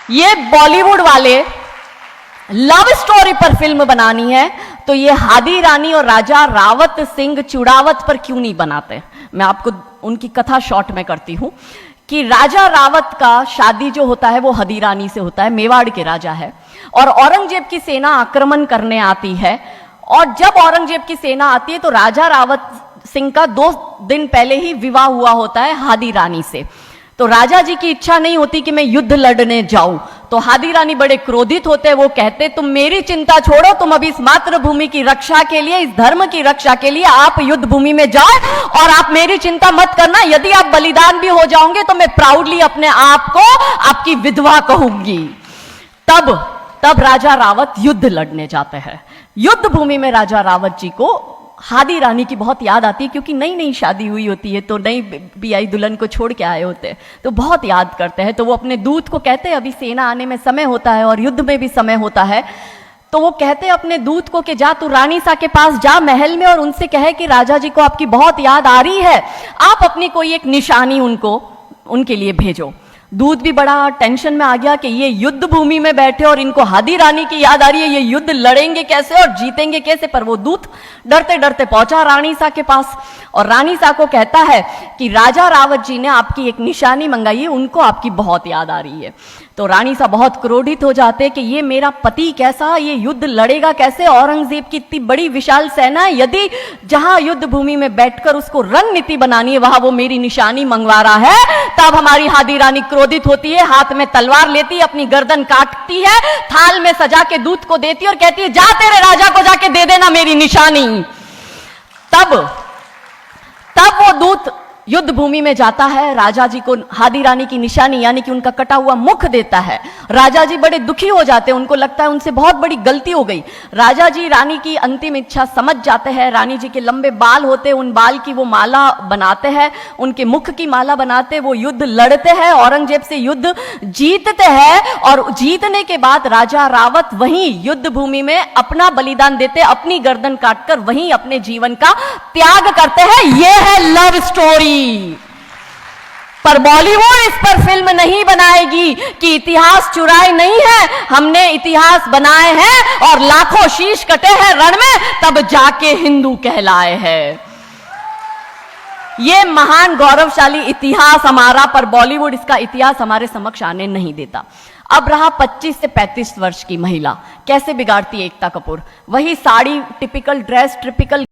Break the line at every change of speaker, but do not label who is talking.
ये बॉलीवुड वाले love story पर फिल्म बनानी है तो ये हादी रानी और राजा रावत सिंह चुड़ावत पर क्यों नहीं बनाते। मैं आपको उनकी कथा शॉर्ट में करती हूं कि राजा रावत का शादी जो होता है वो हदी रानी से होता है, मेवाड़ के राजा है, और औरंगजेब की सेना आक्रमण करने आती है। और जब औरंगजेब की सेना आती है तो राजा रावत सिंह का 2 दिन पहले ही विवाह हुआ होता है हादी रानी से। तो राजा जी की इच्छा नहीं होती कि मैं युद्ध लड़ने जाऊं, तो हादी रानी बड़े क्रोधित होते हैं। वो कहते तुम मेरी चिंता छोड़ो, तुम अभी इस मातृभूमि की रक्षा के लिए, इस धर्म की रक्षा के लिए आप युद्ध भूमि में जाओ और आप मेरी चिंता मत करना। यदि आप बलिदान भी हो जाओगे तो मैं प्राउडली अपने आप को आपकी विधवा कहूंगी। तब राजा रावत युद्ध लड़ने जाते हैं। युद्ध भूमि में राजा रावत जी को हादी रानी की बहुत याद आती है, क्योंकि नई नई शादी हुई होती है तो नई बियाई दुल्हन को छोड़ के आए होते हैं, तो बहुत याद करते हैं। तो वो अपने दूत को कहते हैं, अभी सेना आने में समय होता है और युद्ध में भी समय होता है, तो वो कहते हैं अपने दूत को कि जा तू रानी सा के पास जा महल में और उनसे कहे कि राजा जी को आपकी बहुत याद आ रही है, आप अपनी कोई एक निशानी उनके लिए भेजो। दूत भी बड़ा टेंशन में आ गया कि ये युद्ध भूमि में बैठे और इनको हादी रानी की याद आ रही है, ये युद्ध लड़ेंगे कैसे और जीतेंगे कैसे। पर वो दूत डरते डरते पहुंचा रानी सा के पास और रानी सा को कहता है कि राजा रावत जी ने आपकी एक निशानी मंगाई है, उनको आपकी बहुत याद आ रही है। तो रानी सा बहुत क्रोधित हो जाते कि ये मेरा पति कैसा, ये युद्ध लड़ेगा कैसे, औरंगजेब की इतनी बड़ी विशाल सेना है, यदि जहां युद्ध भूमि में बैठकर उसको रणनीति बनानी है वहां वो मेरी निशानी मंगवा रहा है। तब हमारी हादी रानी क्रोधित होती है, हाथ में तलवार लेती है, अपनी गर्दन काटती है, थाल में सजा के दूत को देती है और कहती है जा तेरे राजा को जाके दे देना मेरी निशानी। तब वो दूत युद्ध भूमि में जाता है, राजा जी को हादी रानी की निशानी यानी कि उनका कटा हुआ मुख देता है। राजा जी बड़े दुखी हो जाते हैं, उनको लगता है उनसे बहुत बड़ी गलती हो गई। राजा जी रानी की अंतिम इच्छा समझ जाते हैं। रानी जी के लंबे बाल होते हैं, उन बाल की वो माला बनाते हैं, उनके मुख की माला बनाते, वो युद्ध लड़ते हैं, औरंगजेब से युद्ध जीतते हैं। और जीतने के बाद राजा रावत वहीं युद्ध भूमि में अपना बलिदान देते, अपनी गर्दन काटकर वहीं अपने जीवन का त्याग करते हैं। यह है लव स्टोरी। पर बॉलीवुड इस पर फिल्म नहीं बनाएगी कि इतिहास चुराए नहीं है, हमने इतिहास बनाए हैं और लाखों शीश कटे हैं रण में, तब जाके हिंदू कहलाए हैं। ये महान गौरवशाली इतिहास हमारा, पर बॉलीवुड इसका इतिहास हमारे समक्ष आने नहीं देता। अब रहा 25 से 35 वर्ष की महिला, कैसे बिगाड़ती है एकता कपूर। वही साड़ी, टिपिकल ड्रेस, टिपिकल